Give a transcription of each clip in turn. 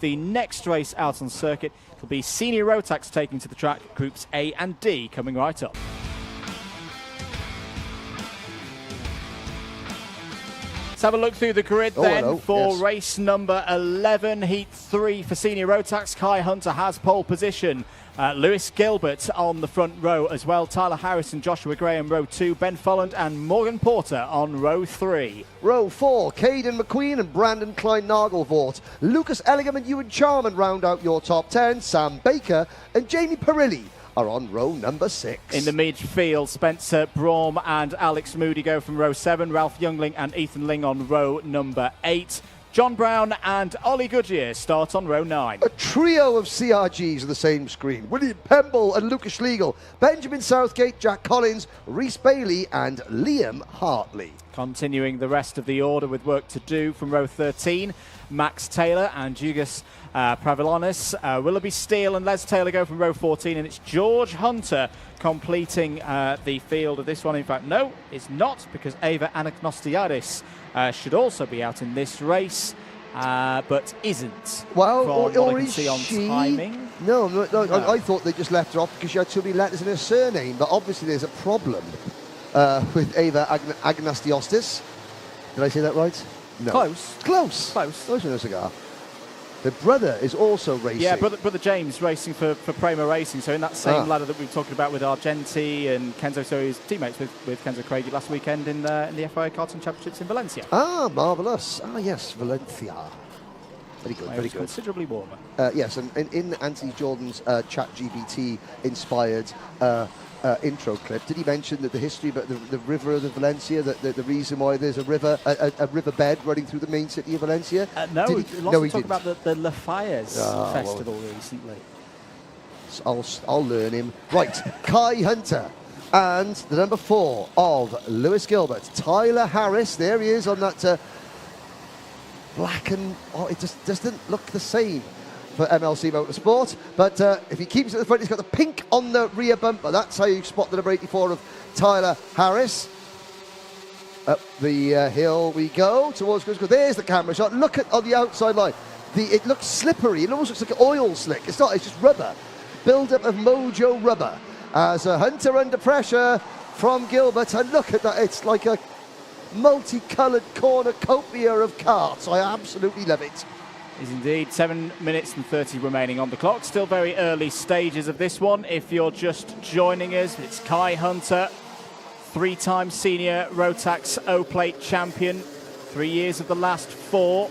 the next race out on circuit. It'll be Senior Rotax taking to the track, Groups A and D coming right up. Let's have a look through the grid for race number 11, Heat 3 for Senior Rotax. Kai Hunter has pole position. Lewis Gilbert on the front row as well. Tyler Harris and Joshua Graham, row 2. Ben Folland and Morgan Porter on row 3. Row 4, Caden McQueen and Brandon Klein-Nagelvort. Lucas Ellingham and Ewan Charman round out your top 10. Sam Baker and Jamie Perilli are on row number 6. In the midfield, Spencer Braum and Alex Moody go from row 7. Ralph Youngling and Ethan Ling on row number 8. John Brown and Ollie Goodyear start on row 9. A trio of CRGs on the same screen. William Pemble and Lucas Schlegel, Benjamin Southgate, Jack Collins, Rhys Bailey and Liam Hartley. Continuing the rest of the order with work to do from row 13, Max Taylor and Jugas Pravilonis, Willoughby Steele and Les Taylor go from row 14, and it's George Hunter completing the field of this one. In fact, no, it's not, because Eva Anagnostiadis should also be out in this race, but isn't. Well, or is she? On timing. No, I thought they just left her off because she had too many letters in her surname, but obviously there's a problem with Eva Agnastiostis. Did I say that right? No. Close with a cigar. The brother is also racing. Yeah, brother James racing for Prema Racing. So in that same ladder that we were talking about with Argenti and Kenzo, so he's teammates with Kenzo Craigie last weekend in the FIA Karting Championships in Valencia. Ah, marvellous. Ah, yes, Valencia. Very good, very good. Considerably warmer. Yes, and in Anthony Jordan's ChatGPT inspired intro clip, did he mention that the history about the river of Valencia, that the reason why there's a river, a riverbed running through the main city of Valencia? No, he talked about the La Fires festival recently. I'll learn him. Right, Kai Hunter and the number 4 of Lewis Gilbert, Tyler Harris. There he is on that black and it just doesn't look the same for MLC Motorsport, but if he keeps it at the front, he's got the pink on the rear bumper. That's how you spot the number 84 of Tyler Harris. Up the hill we go towards Grisco. There's the camera shot. Look at on the outside line. It looks slippery. It almost looks like an oil slick. It's not. It's just rubber. Build-up of Mojo rubber. As a Hunter under pressure from Gilbert, and look at that. It's like a multicoloured cornucopia of karts. I absolutely love it. Is indeed. 7 minutes and 30 remaining on the clock. Still very early stages of this one. If you're just joining us, it's Kai Hunter, 3-time senior Rotax O-Plate champion, 3 years of the last 4.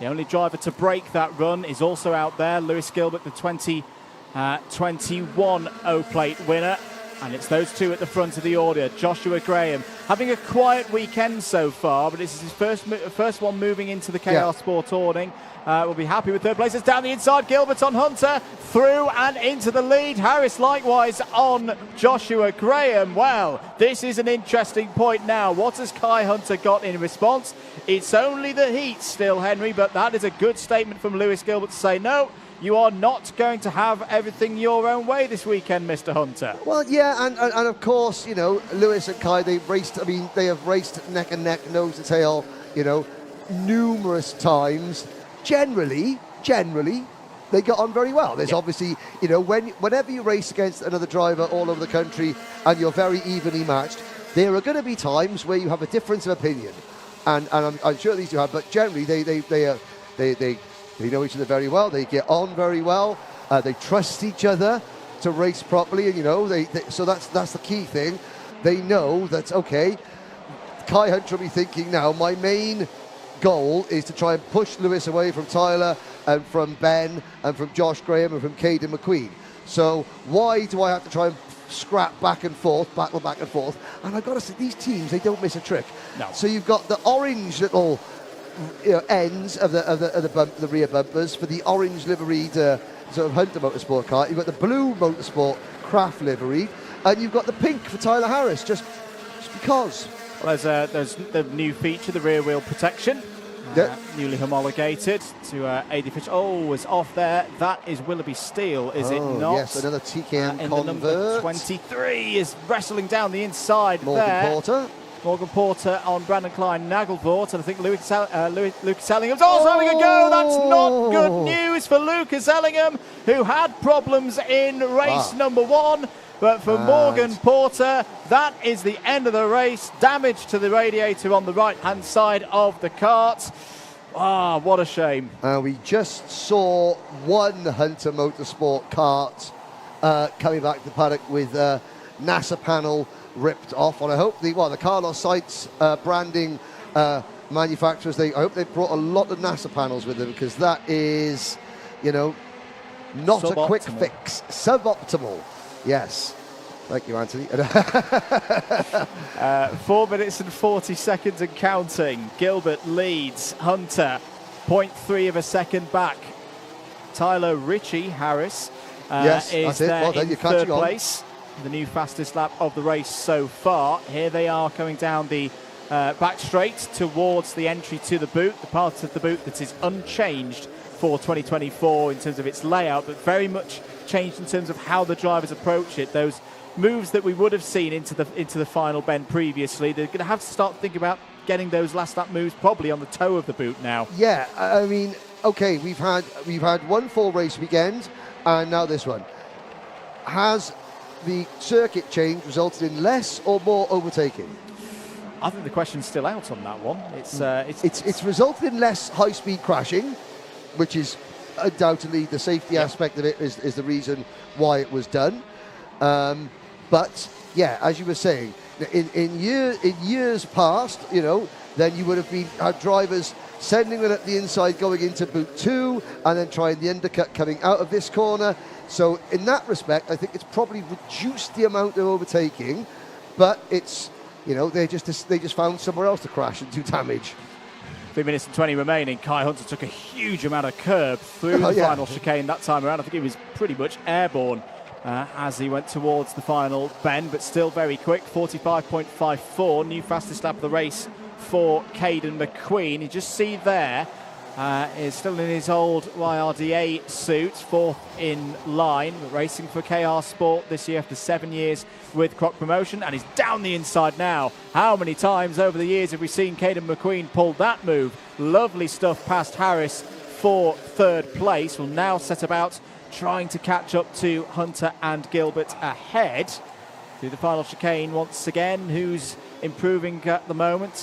The only driver to break that run is also out there, Lewis Gilbert, the 2021 O-Plate winner. And it's those two at the front of the order. Joshua Graham having a quiet weekend so far, but this is his first one moving into the KR Sport awning. We'll be happy with third place. It's down the inside. Gilbert on Hunter, through and into the lead. Harris likewise on Joshua Graham. Well, this is an interesting point now. What has Kai Hunter got in response? It's only the heat still, Henry, but that is a good statement from Lewis Gilbert to say, no, you are not going to have everything your own way this weekend, Mr. Hunter. Well, yeah, and of course, you know, Lewis and Kai, they have raced neck and neck, nose to tail, you know, numerous times. Generally, they got on very well. There's obviously, you know, whenever you race against another driver all over the country and you're very evenly matched, there are going to be times where you have a difference of opinion. And I'm sure these two have, but generally they know each other very well. They get on very well. They trust each other to race properly, and you know, so that's the key thing. They know that, okay, Kai Hunter will be thinking now, my main goal is to try and push Lewis away from Tyler and from Ben and from Josh Graham and from Caden McQueen. So why do I have to try and scrap back and forth, battle back and forth? And I've got to say, these teams, they don't miss a trick. No. So you've got the orange little ends of the rear bumpers for the orange liveried sort of Hunter Motorsport car. You've got the blue Motorsport Craft livery, and you've got the pink for Tyler Harris, just because. Well, there's the new feature, the rear wheel protection, newly homologated to aid efficient. Oh, it's off there. That is Willoughby Steele, is it not? Yes, another TKM in convert. The number 23 is wrestling down the inside Morgan there. Porter. Morgan Porter on Brandon Klein Nagelvort, and I think Lucas Ellingham's also having a go. That's not good news for Lucas Ellingham, who had problems in race number 1. But for Morgan Porter, that is the end of the race. Damage to the radiator on the right-hand side of the kart. What a shame. We just saw one Hunter Motorsport kart coming back to the paddock with NASA panel ripped off. And I hope the Carlos Sites branding manufacturers, I hope they brought a lot of NASA panels with them, because that is, not a quick fix. Suboptimal. Yes. Thank you, Anthony. 4 minutes and 40 seconds and counting. Gilbert leads Hunter 0.3 of a second back. Tyler Ritchie Harris is there in third place. The new fastest lap of the race so far. Here they are coming down the back straight towards the entry to the boot, the part of the boot that is unchanged for 2024 in terms of its layout, but very much changed in terms of how the drivers approach it. Those moves that we would have seen into the final bend previously, they're going to have to start thinking about getting those last lap moves probably on the toe of the boot now. Yeah, I mean, okay, we've had one full race weekend, and now this one. Has the circuit change resulted in less or more overtaking? I think the question's still out on that one. It's resulted in less high-speed crashing, which is undoubtedly the safety aspect of it is the reason why it was done. But yeah, as you were saying, in years past, then you would have had drivers sending them at the inside going into boot 2 and then trying the undercut coming out of this corner. So in that respect, I think it's probably reduced the amount of overtaking, but it's, they just found somewhere else to crash and do damage. 3 minutes and 20 remaining. Kai Hunter took a huge amount of curb through the final chicane that time around. I think he was pretty much airborne as he went towards the final bend, but still very quick. 45.54, new fastest lap of the race for Caden McQueen. You just see there, is still in his old YRDA suit, 4th in line, racing for KR Sport this year after 7 years with Croc Promotion, and he's down the inside now. How many times over the years have we seen Caden McQueen pull that move? Lovely stuff past Harris for 3rd place. Will now set about trying to catch up to Hunter and Gilbert ahead through the final chicane once again. Who's improving at the moment?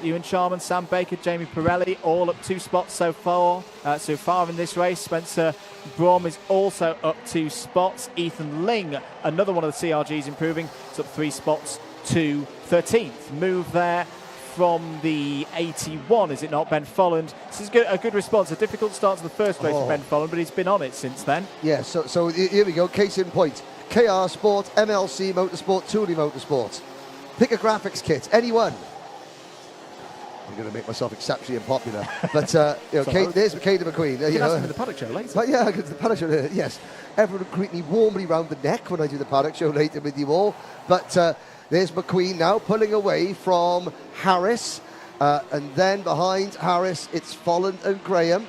Ewan Sharman, Sam Baker, Jamie Pirelli, all up 2 spots so far in this race. Spencer Brom is also up 2 spots. Ethan Ling, another one of the CRGs, improving. It's up 3 spots to 13th. Move there from the 81, is it not, Ben Folland? This is a good response. A difficult start to the first race for Ben Folland, but he's been on it since then. Yeah, so here we go. Case in point. KR Sport, MLC Motorsport, Thule Motorsport. Pick a graphics kit, any one. I'm going to make myself exceptionally unpopular. But, there's Caden McQueen. You can ask him in the paddock show later. But yeah, the paddock show, yes. Everyone will greet me warmly round the neck when I do the paddock show later with you all. But there's McQueen now pulling away from Harris. And then behind Harris, it's Folland and Graham.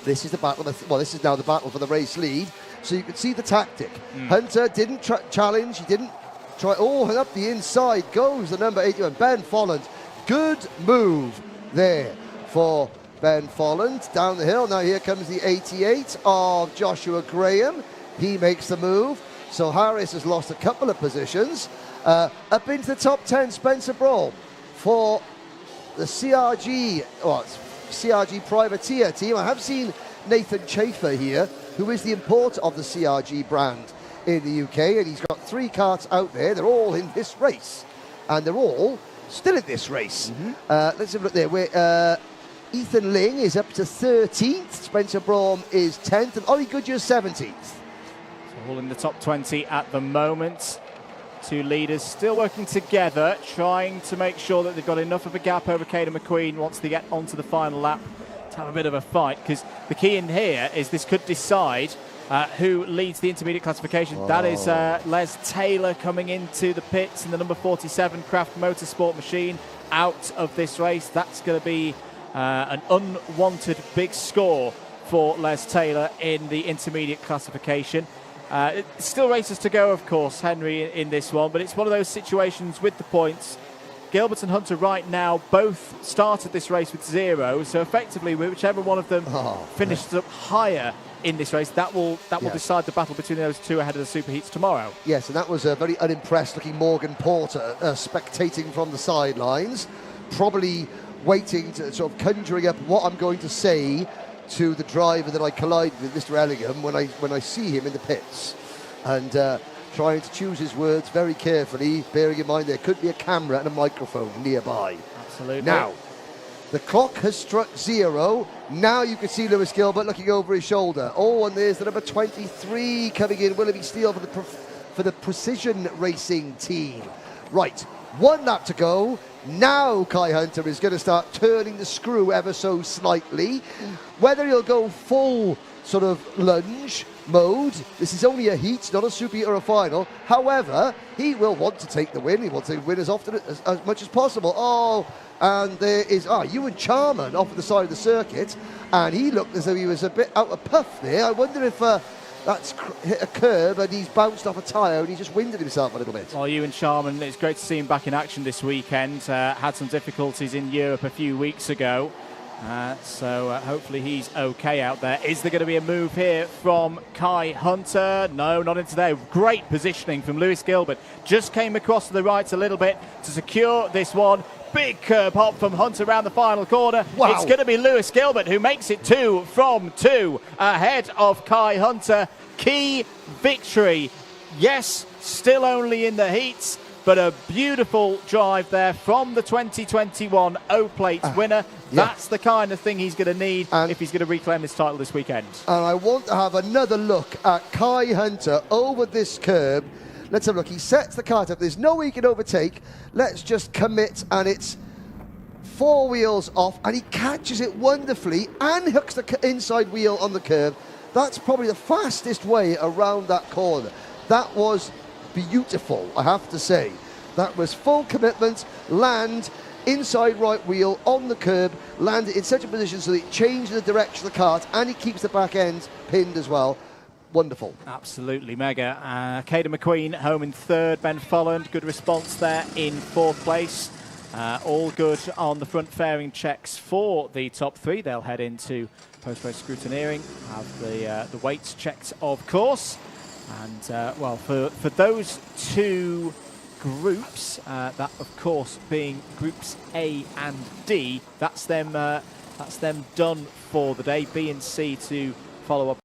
This is the battle. This is now the battle for the race lead. So you can see the tactic. Hunter didn't challenge. He didn't try. And up the inside goes the number 81, Ben Folland. Good move there for Ben Folland. Down the hill. Now here comes the 88 of Joshua Graham. He makes the move. So Harris has lost a couple of positions. Up into the top 10, Spencer Brawl for the CRG Privateer team. I have seen Nathan Chafer here, who is the importer of the CRG brand in the UK, and he's got 3 karts out there. They're all in this race, and they're all still in this race. Let's have a look there. Where Ethan Ling is up to 13th, Spencer Braum is 10th, and Ollie Goodyear 17th. So all in the top 20 at the moment. 2 leaders still working together, trying to make sure that they've got enough of a gap over Caden McQueen once they get onto the final lap to have a bit of a fight, because the key in here is this could decide who leads the intermediate classification. That is Les Taylor coming into the pits in the number 47 Craft Motorsport machine out of this race. That's going to be an unwanted big score for Les Taylor in the intermediate classification. Still races to go, of course, Henry, in this one, but it's one of those situations with the points Gilbert and Hunter right now both started this race with 0, so effectively whichever one of them finishes up higher in this race, that will decide the battle between those two ahead of the superheats tomorrow. Yes, and that was a very unimpressed looking Morgan Porter spectating from the sidelines, probably waiting to sort of conjuring up what I'm going to say to the driver that I collided with, Mr. Ellingham, when I see him in the pits, and trying to choose his words very carefully, bearing in mind there could be a camera and a microphone nearby. Absolutely. Now, the clock has struck 0. Now you can see Lewis Gilbert looking over his shoulder. Oh, and there's the number 23 coming in, Willoughby Steele for the Precision Racing team. Right, 1 lap to go. Now Kai Hunter is going to start turning the screw ever so slightly. Whether he'll go full sort of lunge mode, this is only a heat, not a superheat or a final. However, he will want to take the win. He wants to win as often as much as possible. Oh, and there is Ewan Charman off at the side of the circuit, and he looked as though he was a bit out of puff there. I wonder if that's hit a curb and he's bounced off a tyre and he just winded himself a little bit. Well, Ewan Charman, it's great to see him back in action this weekend. Had some difficulties in Europe a few weeks ago. So hopefully he's okay out there. Is there going to be a move here from Kai Hunter? No, not in today. Great positioning from Lewis Gilbert. Just came across to the right a little bit to secure this one. Big curb hop from Hunter around the final corner. Wow. It's going to be Lewis Gilbert who makes it 2 from 2 ahead of Kai Hunter. Key victory. Yes, still only in the heats, but a beautiful drive there from the 2021 O-Plate winner. That's the kind of thing he's going to need if he's going to reclaim this title this weekend. And I want to have another look at Kai Hunter over this curb. Let's have a look. He sets the kart up. There's no way he can overtake. Let's just commit, and it's 4 wheels off, and he catches it wonderfully and hooks the inside wheel on the curb. That's probably the fastest way around that corner. That was beautiful, I have to say. That was full commitment, land, inside right wheel on the curb, land it in such a position so that it changed the direction of the kart, and he keeps the back end pinned as well. Wonderful. Absolutely mega. Caden McQueen home in 3rd. Ben Folland, good response there in 4th place. All good on the front fairing checks for the top 3. They'll head into post-race scrutineering, have the weights checked, of course. And, well, for those 2 groups, that, of course, being groups A and D, that's them done for the day. B and C to follow up